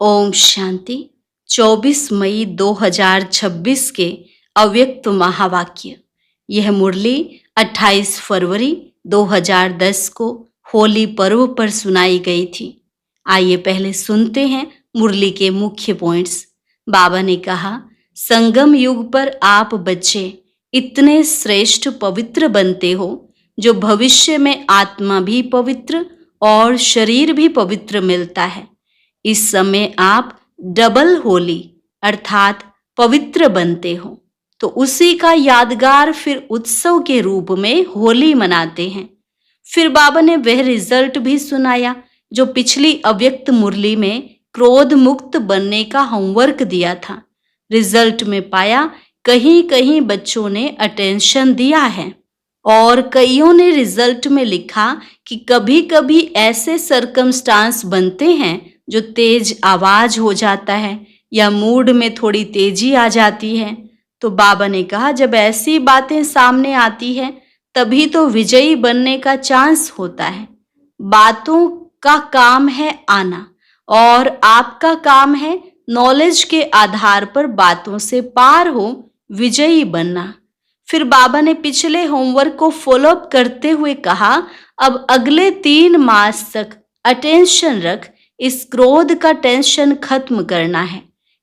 ओम शांति। 24 मई 2026 के अव्यक्त महावाक्य। यह मुरली 28 फरवरी 2010 को होली पर्व पर सुनाई गई थी। आइए पहले सुनते हैं मुरली के मुख्य पॉइंट्स। बाबा ने कहा, संगम युग पर आप बच्चे इतने श्रेष्ठ पवित्र बनते हो जो भविष्य में आत्मा भी पवित्र और शरीर भी पवित्र मिलता है। इस समय आप डबल होली अर्थात पवित्र बनते हो, तो उसी का यादगार फिर उत्सव के रूप में होली मनाते हैं। फिर बाबा ने वह रिजल्ट भी सुनाया जो पिछली अव्यक्त मुरली में क्रोध मुक्त बनने का होमवर्क दिया था। रिजल्ट में पाया कहीं कहीं बच्चों ने अटेंशन दिया है और कईयों ने रिजल्ट में लिखा कि कभी कभी ऐसे सरकमस्टांस बनते हैं जो तेज आवाज हो जाता है या मूड में थोड़ी तेजी आ जाती है। तो बाबा ने कहा, जब ऐसी बातें सामने आती है तभी तो विजयी बनने का चांस होता है। बातों का काम है आना और आपका काम है नॉलेज के आधार पर बातों से पार हो विजयी बनना। फिर बाबा ने पिछले होमवर्क को फॉलोअप करते हुए कहा, अब अगले 3 मास तक अटेंशन रख, इस क्रोध का टेंशन खत्म करना है।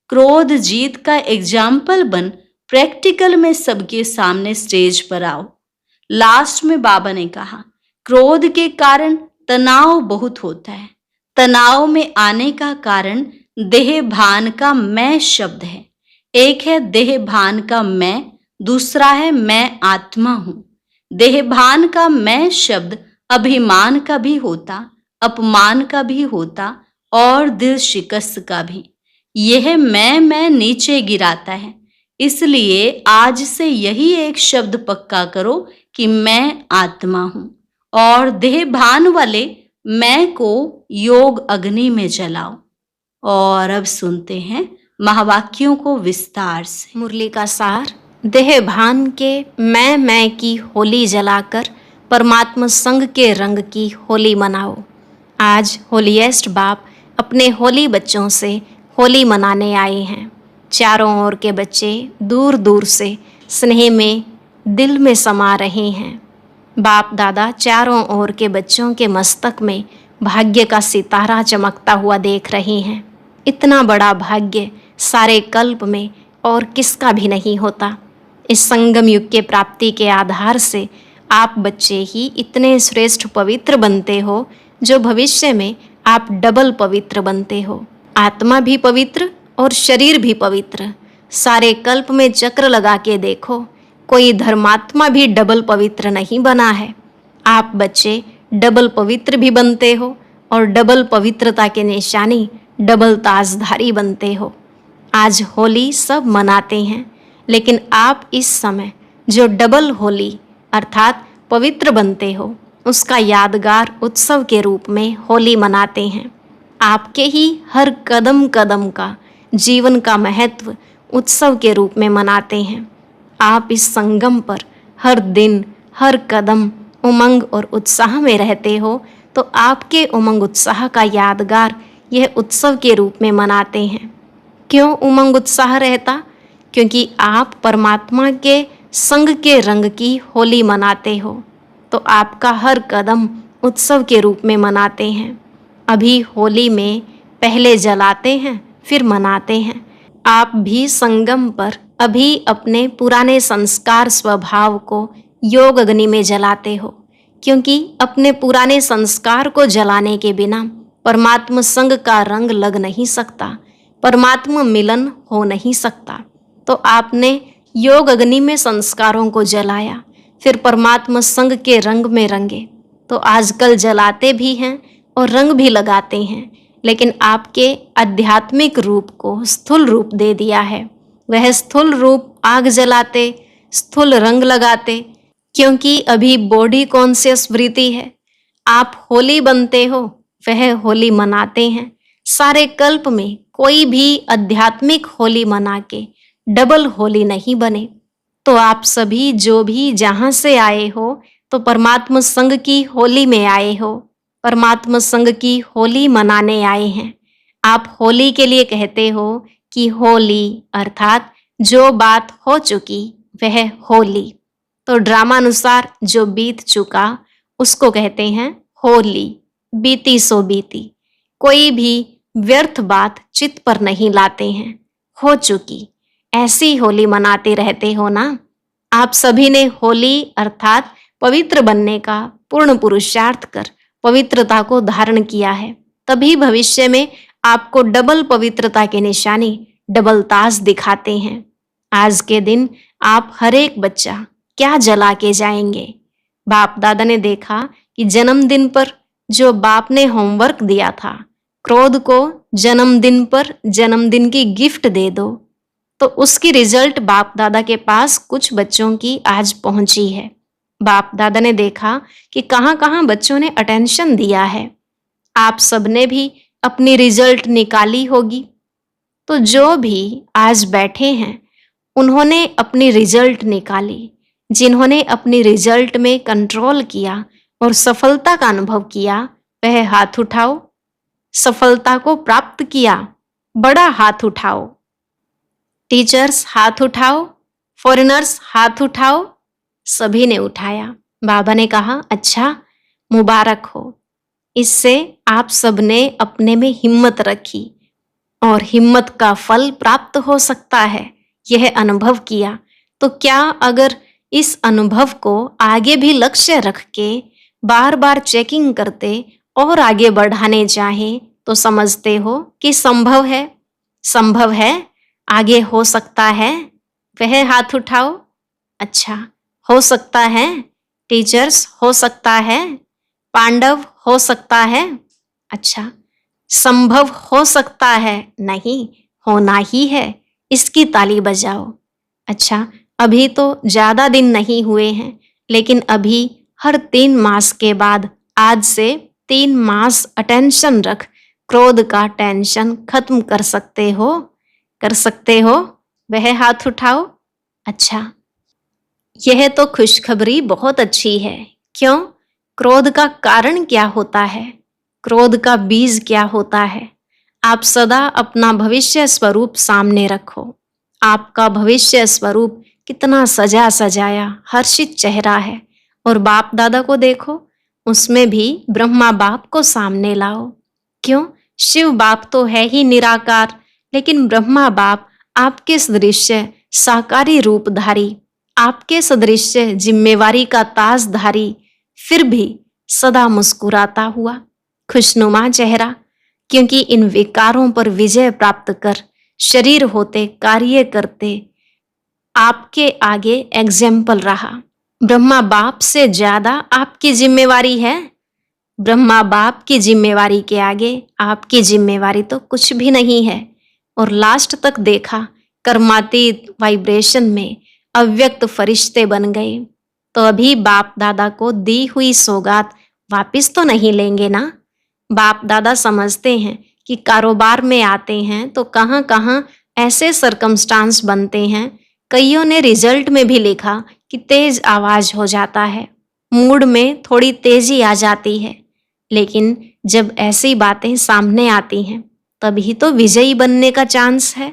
क्रोध जीत का एग्जाम्पल बन प्रैक्टिकल में सबके सामने स्टेज पर आओ। लास्ट में बाबा ने कहा, क्रोध के कारण तनाव बहुत होता है। तनाव में आने का कारण देह भान का मैं शब्द है। एक है देह भान का मैं, दूसरा है मैं आत्मा हूं। देह भान का मैं शब्द अभिमान का भी होता, अपमान का भी होता और दिल शिकस्त का भी। यह मैं नीचे गिराता है। इसलिए आज से यही एक शब्द पक्का करो कि मैं आत्मा हूं और देह भान वाले मैं को योग अग्नि में जलाओ। और अब सुनते हैं महावाक्यों को विस्तार से। मुरली का सार, देह भान के मैं की होली जलाकर परमात्मा संग के रंग की होली मनाओ। आज होलीएस्ट बाप अपने होली बच्चों से होली मनाने आए हैं। चारों ओर के बच्चे दूर दूर से स्नेह में दिल में समा रहे हैं। बाप दादा चारों ओर के बच्चों के मस्तक में भाग्य का सितारा चमकता हुआ देख रहे हैं। इतना बड़ा भाग्य सारे कल्प में और किसका भी नहीं होता। इस संगम युग के प्राप्ति के आधार से आप बच्चे ही इतने श्रेष्ठ पवित्र बनते हो जो भविष्य में आप डबल पवित्र बनते हो। आत्मा भी पवित्र और शरीर भी पवित्र। सारे कल्प में चक्र लगा के देखो, कोई धर्मात्मा भी डबल पवित्र नहीं बना है। आप बच्चे डबल पवित्र भी बनते हो और डबल पवित्रता के निशानी डबल ताजधारी बनते हो। आज होली सब मनाते हैं, लेकिन आप इस समय जो डबल होली अर्थात पवित्र बनते हो उसका यादगार उत्सव के रूप में होली मनाते हैं। आपके ही हर कदम कदम का जीवन का महत्व उत्सव के रूप में मनाते हैं। आप इस संगम पर हर दिन हर कदम उमंग और उत्साह में रहते हो, तो आपके उमंग उत्साह का यादगार यह उत्सव के रूप में मनाते हैं। क्यों उमंग उत्साह रहता? क्योंकि आप परमात्मा के संग के रंग की होली मनाते हो, तो आपका हर कदम उत्सव के रूप में मनाते हैं। अभी होली में पहले जलाते हैं फिर मनाते हैं। आप भी संगम पर अभी अपने पुराने संस्कार स्वभाव को योग अग्नि में जलाते हो, क्योंकि अपने पुराने संस्कार को जलाने के बिना परमात्मा संग का रंग लग नहीं सकता, परमात्मा मिलन हो नहीं सकता। तो आपने योग अग्नि में संस्कारों को जलाया, फिर परमात्मा संग के रंग में रंगे। तो आजकल जलाते भी हैं और रंग भी लगाते हैं, लेकिन आपके आध्यात्मिक रूप को स्थूल रूप दे दिया है। वह स्थूल रूप आग जलाते, स्थूल रंग लगाते, क्योंकि अभी बॉडी कॉन्शियस वृत्ति है। आप होली बनते हो, वह होली मनाते हैं। सारे कल्प में कोई भी आध्यात्मिक होली मना के डबल होली नहीं बने। तो आप सभी जो भी जहाँ से आए हो, तो परमात्मा संग की होली में आए हो, परमात्मा संग की होली मनाने आए हैं। आप होली के लिए कहते हो कि होली अर्थात जो बात हो चुकी वह होली। तो ड्रामा अनुसार जो बीत चुका उसको कहते हैं होली, बीती सो बीती। कोई भी व्यर्थ बात चित्त पर नहीं लाते हैं, हो चुकी। ऐसी होली मनाते रहते हो ना। आप सभी ने होली अर्थात पवित्र बनने का पूर्ण पुरुषार्थ कर पवित्रता को धारण किया है, तभी भविष्य में आपको डबल पवित्रता के निशानी, डबल ताज दिखाते हैं। आज के दिन आप हर एक बच्चा क्या जला के जाएंगे। बाप दादा ने देखा कि जन्मदिन पर जो बाप ने होमवर्क दिया था, क्रोध को जन्मदिन पर जन्मदिन की गिफ्ट दे दो, तो उसकी रिजल्ट बाप दादा के पास कुछ बच्चों की आज पहुंची है। बाप दादा ने देखा कि कहां कहां बच्चों ने अटेंशन दिया है। आप सबने भी अपनी रिजल्ट निकाली होगी। तो जो भी आज बैठे हैं उन्होंने अपनी रिजल्ट निकाली। जिन्होंने अपनी रिजल्ट में कंट्रोल किया और सफलता का अनुभव किया, वह हाथ उठाओ। सफलता को प्राप्त किया, बड़ा हाथ उठाओ। टीचर्स हाथ उठाओ, फॉरेनर्स हाथ उठाओ। सभी ने उठाया। बाबा ने कहा, अच्छा, मुबारक हो। इससे आप सबने अपने में हिम्मत रखी और हिम्मत का फल प्राप्त हो सकता है, यह अनुभव किया। तो क्या अगर इस अनुभव को आगे भी लक्ष्य रख के बार बार चेकिंग करते और आगे बढ़ाने चाहें तो समझते हो कि संभव है? संभव है, आगे हो सकता है। वह हाथ उठाओ। अच्छा, हो सकता है। टीचर्स, हो सकता है। पांडव, हो सकता है। अच्छा, संभव हो सकता है, नहीं, होना ही है। इसकी ताली बजाओ। अच्छा, अभी तो ज्यादा दिन नहीं हुए हैं, लेकिन अभी हर 3 मास के बाद आज से 3 मास अटेंशन रख क्रोध का टेंशन खत्म कर सकते हो। कर सकते हो। वह हाथ उठाओ। अच्छा, यह तो खुशखबरी बहुत अच्छी है। क्यों? क्रोध का कारण क्या होता है? क्रोध का बीज क्या होता है? आप सदा अपना भविष्य स्वरूप सामने रखो। आपका भविष्य स्वरूप कितना सजा सजाया हर्षित चेहरा है। और बाप दादा को देखो, उसमें भी ब्रह्मा बाप को सामने लाओ। क्यों? शिव बाप तो है ही निराकार, लेकिन ब्रह्मा बाप आपके सदृश्य साकारी रूपधारी, आपके सदृश्य जिम्मेवारी का ताजधारी, फिर भी सदा मुस्कुराता हुआ खुशनुमा चेहरा। क्योंकि इन विकारों पर विजय प्राप्त कर शरीर होते कार्य करते आपके आगे एग्जाम्पल रहा। ब्रह्मा बाप से ज्यादा आपकी जिम्मेवारी है। ब्रह्मा बाप की जिम्मेवारी के आगे आपकी जिम्मेवारी तो कुछ भी नहीं है। और लास्ट तक देखा, कर्मातीत वाइब्रेशन में अव्यक्त फरिश्ते बन गए। तो अभी बाप दादा को दी हुई सौगात वापिस तो नहीं लेंगे ना। बाप दादा समझते हैं कि कारोबार में आते हैं तो कहाँ कहाँ ऐसे सरकमस्टांस बनते हैं। कईयों ने रिजल्ट में भी लिखा कि तेज आवाज हो जाता है, मूड में थोड़ी तेजी आ जाती है। लेकिन जब ऐसी बातें सामने आती हैं तभी तो विजयी बनने का चांस है।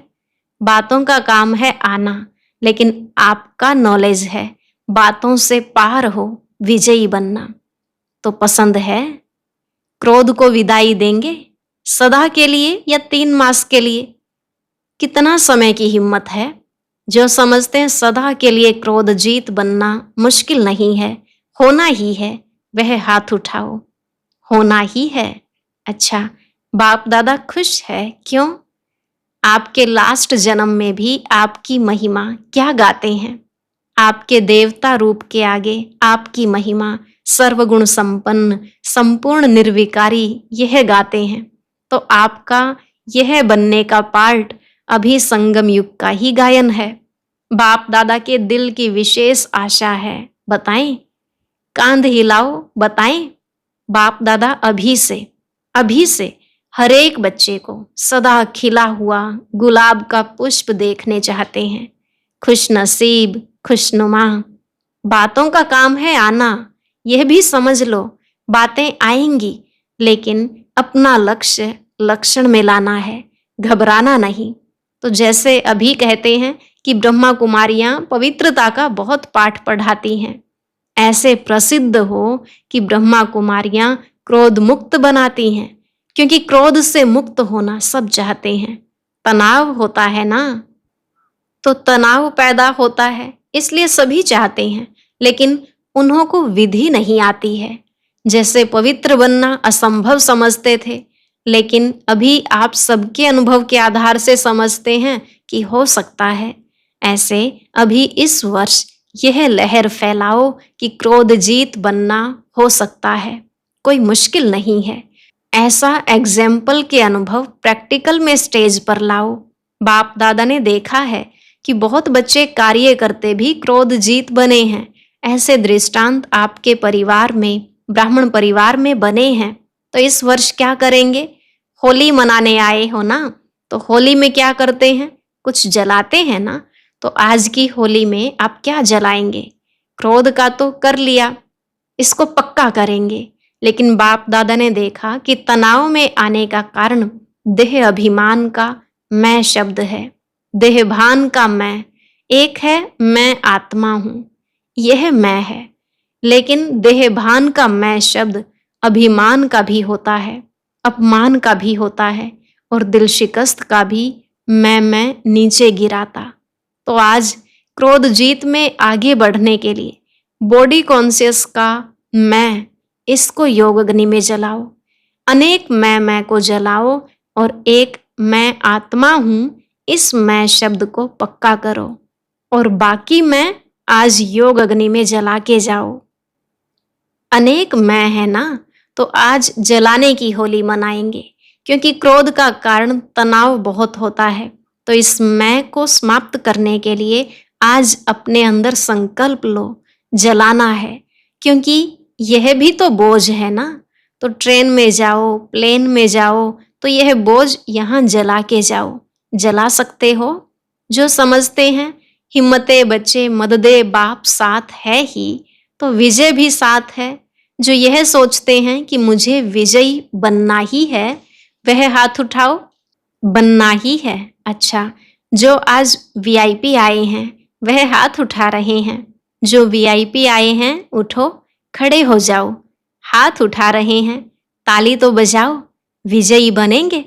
बातों का काम है आना, लेकिन आपका नॉलेज है बातों से पार हो विजयी बनना। तो पसंद है? क्रोध को विदाई देंगे सदा के लिए या 3 मास के लिए? कितना समय की हिम्मत है। जो समझते हैं सदा के लिए क्रोध जीत बनना मुश्किल नहीं है, होना ही है, वह हाथ उठाओ। होना ही है। अच्छा, बाप दादा खुश है। क्यों? आपके लास्ट जन्म में भी आपकी महिमा क्या गाते हैं। आपके देवता रूप के आगे आपकी महिमा सर्वगुण संपन्न, संपूर्ण निर्विकारी, यह गाते हैं। तो आपका यह बनने का पार्ट अभी संगम युग का ही गायन है। बाप दादा के दिल की विशेष आशा है, बताएं? कांध हिलाओ, बताएं? बाप दादा अभी से हर एक बच्चे को सदा खिला हुआ गुलाब का पुष्प देखने चाहते हैं। खुश नसीब, खुशनुमा। बातों का काम है आना, यह भी समझ लो। बातें आएंगी, लेकिन अपना लक्ष्य लक्षण में लाना है, घबराना नहीं। तो जैसे अभी कहते हैं कि ब्रह्मा कुमारियां पवित्रता का बहुत पाठ पढ़ाती हैं, ऐसे प्रसिद्ध हो कि ब्रह्मा कुमारियां क्रोध मुक्त बनाती हैं, क्योंकि क्रोध से मुक्त होना सब चाहते हैं। तनाव होता है ना, तो तनाव पैदा होता है, इसलिए सभी चाहते हैं, लेकिन उन्हों को विधि नहीं आती है। जैसे पवित्र बनना असंभव समझते थे, लेकिन अभी आप सबके अनुभव के आधार से समझते हैं कि हो सकता है। ऐसे अभी इस वर्ष यह लहर फैलाओ कि क्रोध जीत बनना हो सकता है, कोई मुश्किल नहीं है। ऐसा एग्जाम्पल के अनुभव प्रैक्टिकल में स्टेज पर लाओ। बाप दादा ने देखा है कि बहुत बच्चे कार्य करते भी क्रोध जीत बने हैं। ऐसे दृष्टांत आपके परिवार में, ब्राह्मण परिवार में बने हैं। तो इस वर्ष क्या करेंगे? होली मनाने आए हो ना, तो होली में क्या करते हैं? कुछ जलाते हैं ना। तो आज की होली में आप क्या जलाएंगे? क्रोध का तो कर लिया, इसको पक्का करेंगे। लेकिन बाप दादा ने देखा कि तनाव में आने का कारण देह अभिमान का मैं शब्द है, देह भान का मैं। एक है मैं आत्मा हूं, यह मैं है, लेकिन देह भान का मैं शब्द अभिमान का भी होता है, अपमान का भी होता है, और दिल शिकस्त का भी मैं नीचे गिराता। तो आज क्रोध जीत में आगे बढ़ने के लिए बॉडी कॉन्शियस का मैं, इसको योग अग्नि में जलाओ। अनेक मैं को जलाओ और एक मैं आत्मा हूं, इस मैं शब्द को पक्का करो, और बाकी मैं आज योग अग्नि में जला के जाओ। अनेक मैं है ना, तो आज जलाने की होली मनाएंगे, क्योंकि क्रोध का कारण तनाव बहुत होता है। तो इस मैं को समाप्त करने के लिए आज अपने अंदर संकल्प लो, जलाना है, क्योंकि यह भी तो बोझ है ना। तो ट्रेन में जाओ, प्लेन में जाओ, तो यह बोझ यहाँ जला के जाओ। जला सकते हो? जो समझते हैं हिम्मते बच्चे मददे बाप साथ है ही, तो विजय भी साथ है। जो यह सोचते हैं कि मुझे विजयी बनना ही है, वह हाथ उठाओ। बनना ही है। अच्छा, जो आज वीआईपी आए हैं वह हाथ उठा रहे हैं। जो वीआईपी आए हैं उठो, खड़े हो जाओ। हाथ उठा रहे हैं, ताली तो बजाओ। विजयी बनेंगे।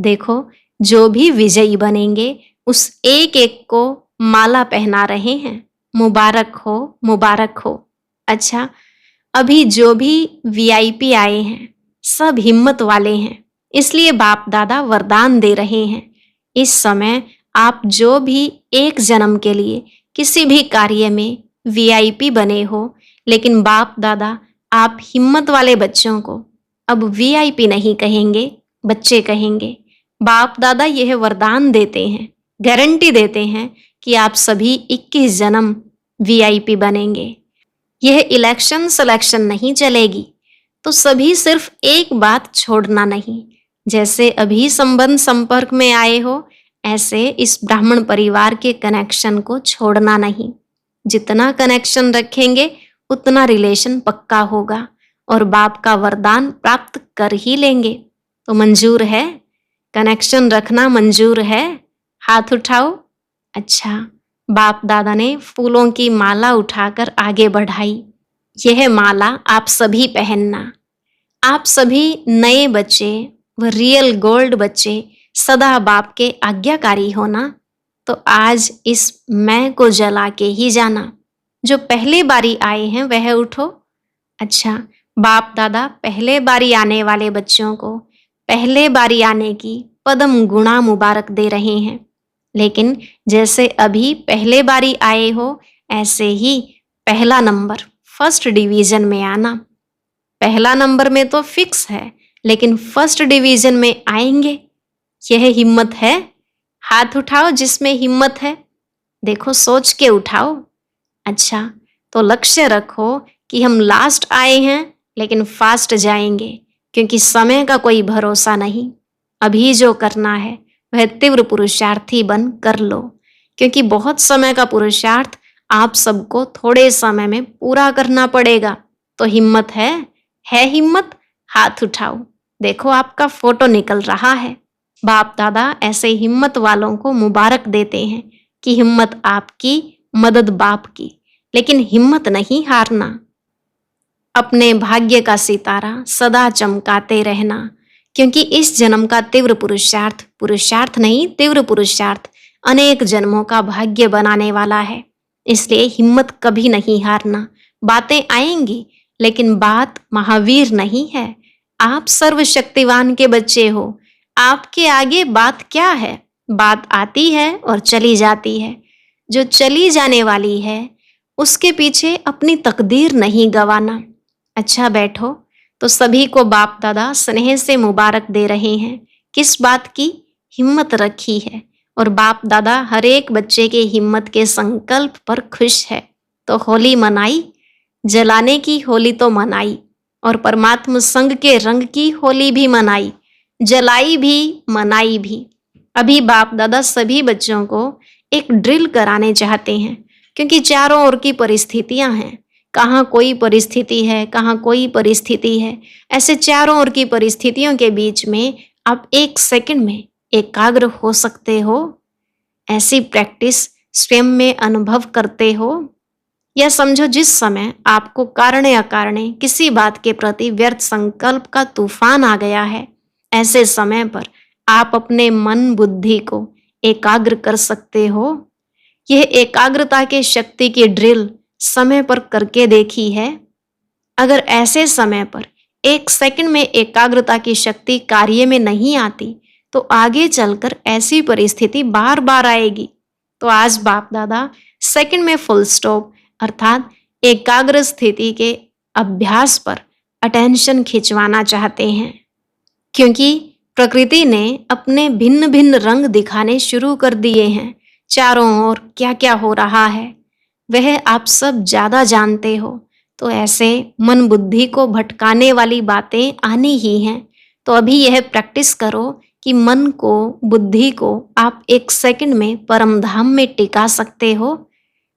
देखो, जो भी विजयी बनेंगे उस एक एक को माला पहना रहे हैं। मुबारक हो, मुबारक हो। अच्छा, अभी जो भी वीआईपी आए हैं सब हिम्मत वाले हैं, इसलिए बाप दादा वरदान दे रहे हैं। इस समय आप जो भी एक जन्म के लिए किसी भी कार्य में वीआईपी बने हो, लेकिन बाप दादा आप हिम्मत वाले बच्चों को अब वीआईपी नहीं कहेंगे, बच्चे कहेंगे। बाप दादा यह वरदान देते हैं, गारंटी देते हैं कि आप सभी 21 जन्म वीआईपी बनेंगे। यह इलेक्शन सिलेक्शन नहीं चलेगी। तो सभी सिर्फ एक बात छोड़ना नहीं। जैसे अभी संबंध संपर्क में आए हो, ऐसे इस ब्राह्मण परिवार के कनेक्शन को छोड़ना नहीं। जितना कनेक्शन रखेंगे उतना रिलेशन पक्का होगा और बाप का वरदान प्राप्त कर ही लेंगे। तो मंजूर है? कनेक्शन रखना मंजूर है? हाथ उठाओ। अच्छा, बाप दादा ने फूलों की माला उठाकर आगे बढ़ाई। यह माला आप सभी पहनना। आप सभी नए बच्चे व रियल गोल्ड बच्चे सदा बाप के आज्ञाकारी होना। तो आज इस मैं को जला के ही जाना। जो पहले बारी आए हैं वह उठो। अच्छा, बाप दादा पहले बारी आने वाले बच्चों को पहले बारी आने की पदम गुणा मुबारक दे रहे हैं। लेकिन जैसे अभी पहले बारी आए हो, ऐसे ही पहला नंबर फर्स्ट डिवीजन में आना। पहला नंबर में तो फिक्स है, लेकिन फर्स्ट डिवीजन में आएंगे। यह हिम्मत है? हाथ उठाओ जिसमें हिम्मत है। देखो, सोच के उठाओ। अच्छा, तो लक्ष्य रखो कि हम लास्ट आए हैं लेकिन फास्ट जाएंगे, क्योंकि समय का कोई भरोसा नहीं। अभी जो करना है वह तीव्र पुरुषार्थी बन कर लो, क्योंकि बहुत समय का पुरुषार्थ आप सबको थोड़े समय में पूरा करना पड़ेगा। तो हिम्मत है? है हिम्मत? हाथ उठाओ। देखो आपका फोटो निकल रहा है। बाप दादा ऐसे हिम्मत वालों को मुबारक देते हैं कि हिम्मत आपकी, मदद बाप की, लेकिन हिम्मत नहीं हारना। अपने भाग्य का सितारा सदा चमकाते रहना, क्योंकि इस जन्म का तीव्र पुरुषार्थ, पुरुषार्थ नहीं तीव्र पुरुषार्थ, अनेक जन्मों का भाग्य बनाने वाला है। इसलिए हिम्मत कभी नहीं हारना। बातें आएंगी, लेकिन बात महावीर नहीं है। आप सर्वशक्तिवान के बच्चे हो। आपके आगे बात क्या है? बात आती है और चली जाती है। जो चली जाने वाली है उसके पीछे अपनी तकदीर नहीं गंवाना। अच्छा बैठो। तो सभी को बाप दादा स्नेह से मुबारक दे रहे हैं। किस बात की? हिम्मत रखी है, और बाप दादा हर एक बच्चे के हिम्मत के संकल्प पर खुश है। तो होली मनाई, जलाने की होली तो मनाई, और परमात्मा संग के रंग की होली भी मनाई, जलाई भी, मनाई भी। अभी बाप दादा सभी बच्चों को एक ड्रिल कराने चाहते हैं, क्योंकि चारों ओर की परिस्थितियां हैं। कहाँ कोई परिस्थिति है, कहाँ कोई परिस्थिति है। ऐसे चारों ओर की परिस्थितियों के बीच में आप एक सेकंड में एकाग्र हो सकते हो। ऐसी प्रैक्टिस स्वयं में अनुभव करते हो। या समझो जिस समय आपको कारणे अकारणे किसी बात के प्रति व्यर्थ संकल्प का तूफान आ गया है, ऐसे समय पर आप अपने मन बुद्धि को एकाग्र कर सकते हो। यह एकाग्रता के शक्ति की ड्रिल समय पर करके देखी है। अगर ऐसे समय पर एक सेकंड में एकाग्रता की शक्ति कार्य में नहीं आती, तो आगे चलकर ऐसी परिस्थिति बार बार आएगी। तो आज बाप दादा सेकंड में फुल स्टॉप अर्थात एकाग्र स्थिति के अभ्यास पर अटेंशन खिंचवाना चाहते हैं, क्योंकि प्रकृति ने अपने भिन्न भिन्न रंग दिखाने शुरू कर दिए हैं। चारों ओर क्या क्या हो रहा है वह आप सब ज्यादा जानते हो। तो ऐसे मन बुद्धि को भटकाने वाली बातें आनी ही हैं। तो अभी यह प्रैक्टिस करो कि मन को, बुद्धि को आप एक सेकंड में परम धाम में टिका सकते हो।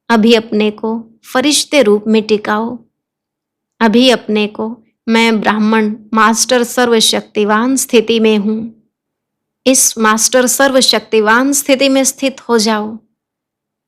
अभी अपने को फरिश्ते रूप में टिकाओ। अभी अपने को मैं ब्राह्मण मास्टर सर्वशक्तिवान स्थिति में हूँ, इस मास्टर सर्वशक्तिवान स्थिति में स्थित हो जाओ।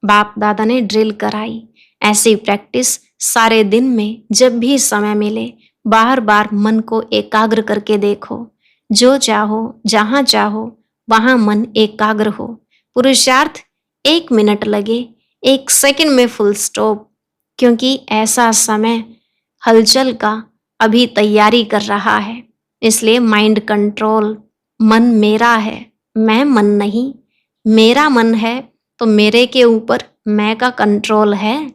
बाप दादा ने ड्रिल कराई। ऐसी प्रैक्टिस सारे दिन में जब भी समय मिले बार बार मन को एकाग्र करके देखो। जो चाहो, जहां चाहो, वहां मन एकाग्र हो। पुरुषार्थ 1 मिनट लगे, 1 सेकंड में फुल स्टॉप, क्योंकि ऐसा समय हलचल का अभी तैयारी कर रहा है। इसलिए माइंड कंट्रोल। मन मेरा है, मैं मन नहीं। मेरा मन है तो मेरे के ऊपर मैं का कंट्रोल है।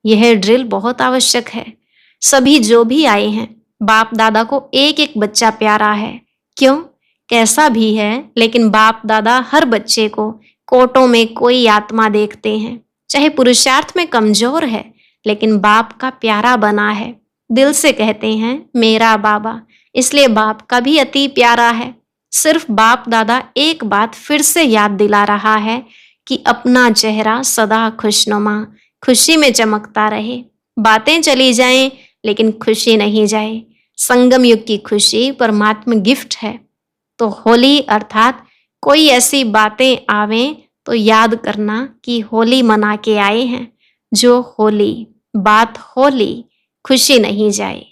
यह ड्रिल बहुत आवश्यक है। सभी जो भी आए हैं, बाप दादा को एक एक बच्चा प्यारा है। क्यों? कैसा भी है, लेकिन बाप दादा हर बच्चे को कोटों में कोई आत्मा देखते हैं। चाहे पुरुषार्थ में कमजोर है, लेकिन बाप का प्यारा बना है। दिल से कहते हैं मेरा बाबा, इसलिए बाप का भी अति प्यारा है। सिर्फ बाप दादा एक बात फिर से याद दिला रहा है कि अपना चेहरा सदा खुशनुमा, खुशी में चमकता रहे। बातें चली जाएं, लेकिन खुशी नहीं जाए। संगम युग की खुशी परमात्मा गिफ्ट है। तो होली अर्थात कोई ऐसी बातें आवें तो याद करना कि होली मना के आए हैं। जो होली, बात होली, खुशी नहीं जाए।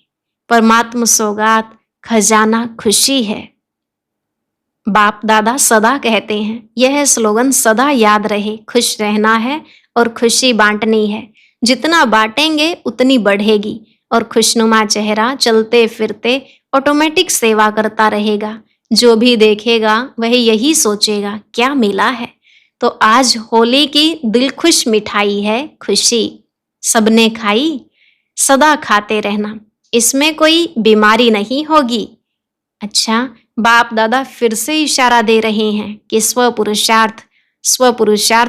परमात्मा सौगात, खजाना खुशी है। बाप दादा सदा कहते हैं, यह स्लोगन सदा याद रहे। खुश रहना है और खुशी बांटनी है। जितना बांटेंगे उतनी बढ़ेगी, और खुशनुमा चेहरा चलते फिरते ऑटोमेटिक सेवा करता रहेगा। जो भी देखेगा वह यही सोचेगा क्या मिला है। तो आज होली की दिल खुश मिठाई है खुशी। सबने खाई, सदा खाते रहना, इसमें कोई बीमारी नहीं होगी। अच्छा, बाप दादा फिर से इशारा दे रहे हैं कि स्व पुरुषार्थ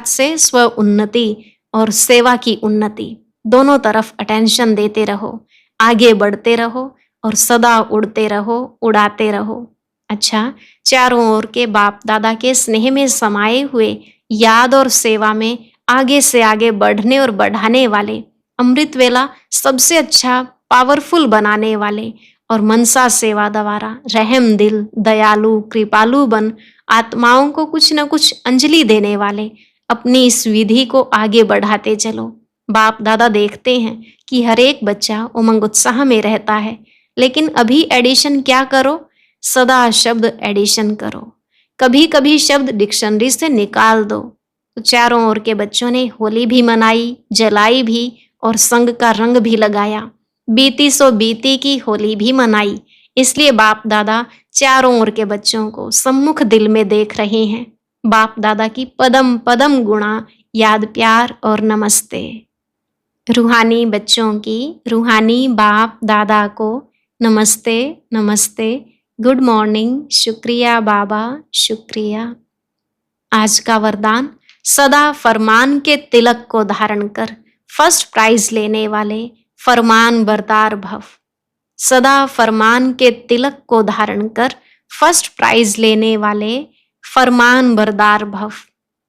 से स्व उन्नति और सेवा की उन्नति, दोनों तरफ अटेंशन देते रहो। आगे बढ़ते रहो और सदा उड़ते रहो, उड़ाते रहो। अच्छा, चारों ओर के बाप दादा के स्नेह में समाये हुए याद और सेवा में आगे से आगे बढ़ने और बढ़ाने वाले, अमृत वेला सबसे अच्छा पावरफुल बनाने वाले और मनसा सेवा द्वारा रहम दिल, दयालु, कृपालु बन आत्माओं को कुछ न कुछ अंजलि देने वाले अपनी इस विधि को आगे बढ़ाते चलो। बाप दादा देखते हैं कि हर एक बच्चा उमंग उत्साह में रहता है, लेकिन अभी एडिशन क्या करो? सदा शब्द एडिशन करो। कभी कभी शब्द डिक्शनरी से निकाल दो। तो चारों ओर के बच्चों ने होली भी मनाई, जलाई भी और संग का रंग भी लगाया। बीती सो बीती की होली भी मनाई। इसलिए बाप दादा चारों ओर के बच्चों को सम्मुख दिल में देख रहे हैं। बाप दादा की पदम पदम गुणा, याद, प्यार और नमस्ते। रूहानी बच्चों की रूहानी बाप दादा को नमस्ते नमस्ते, गुड मॉर्निंग, शुक्रिया बाबा, शुक्रिया। आज का वरदान, सदा फरमान के तिलक को धारण कर फर्स्ट प्राइज लेने वाले फरमान बरदार भव। सदा फरमान के तिलक को धारण कर फर्स्ट प्राइज लेने वाले फरमान बरदार भव।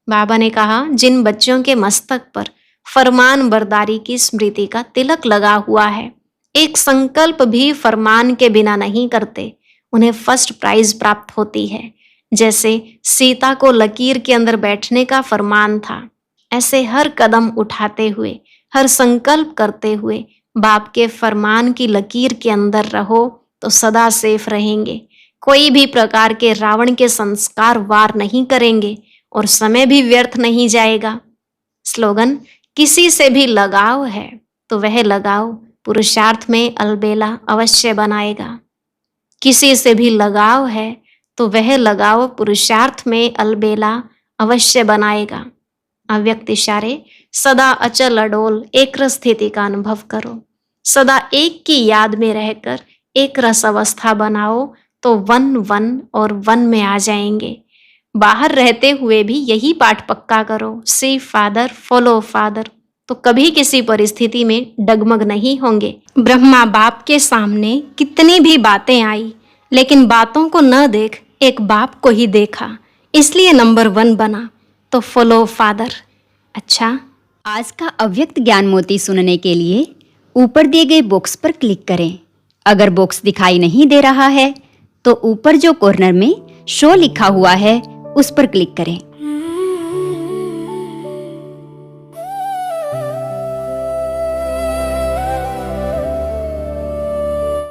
बाबा ने कहा, जिन बच्चों के मस्तक पर फरमान बरदारी की स्मृति का तिलक लगा हुआ है, एक संकल्प भी फरमान के बिना नहीं करते, उन्हें फर्स्ट प्राइज प्राप्त होती है। जैसे सीता को लकीर के अंदर बैठने का फरमान था, ऐसे हर कदम उठाते हुए, हर संकल्प करते हुए बाप के फरमान की लकीर के अंदर रहो तो सदा सेफ रहेंगे। कोई भी प्रकार के रावण के संस्कार वार नहीं करेंगे और समय भी व्यर्थ नहीं जाएगा। स्लोगन, किसी से भी लगाव है तो वह लगाव पुरुषार्थ में अलबेला अवश्य बनाएगा। किसी से भी लगाव है तो वह लगाव पुरुषार्थ में अलबेला अवश्य बनाएगा। अव्यक्त इशारे, सदा अचल अडोल एक रस स्थिति का अनुभव करो। सदा एक की याद में रहकर एक रस अवस्था बनाओ तो वन वन और वन में आ जाएंगे। बाहर रहते हुए भी यही पाठ पक्का करो, सी फादर फॉलो फादर, तो कभी किसी परिस्थिति में डगमग नहीं होंगे। ब्रह्मा बाप के सामने कितनी भी बातें आई, लेकिन बातों को न देख एक बाप को ही देखा, इसलिए नंबर 1 बना। तो फॉलो फादर। अच्छा, आज का अव्यक्त ज्ञान मोती सुनने के लिए ऊपर दिए गए बॉक्स पर क्लिक करें। अगर बॉक्स दिखाई नहीं दे रहा है तो ऊपर जो कॉर्नर में शो लिखा हुआ है उस पर क्लिक करें।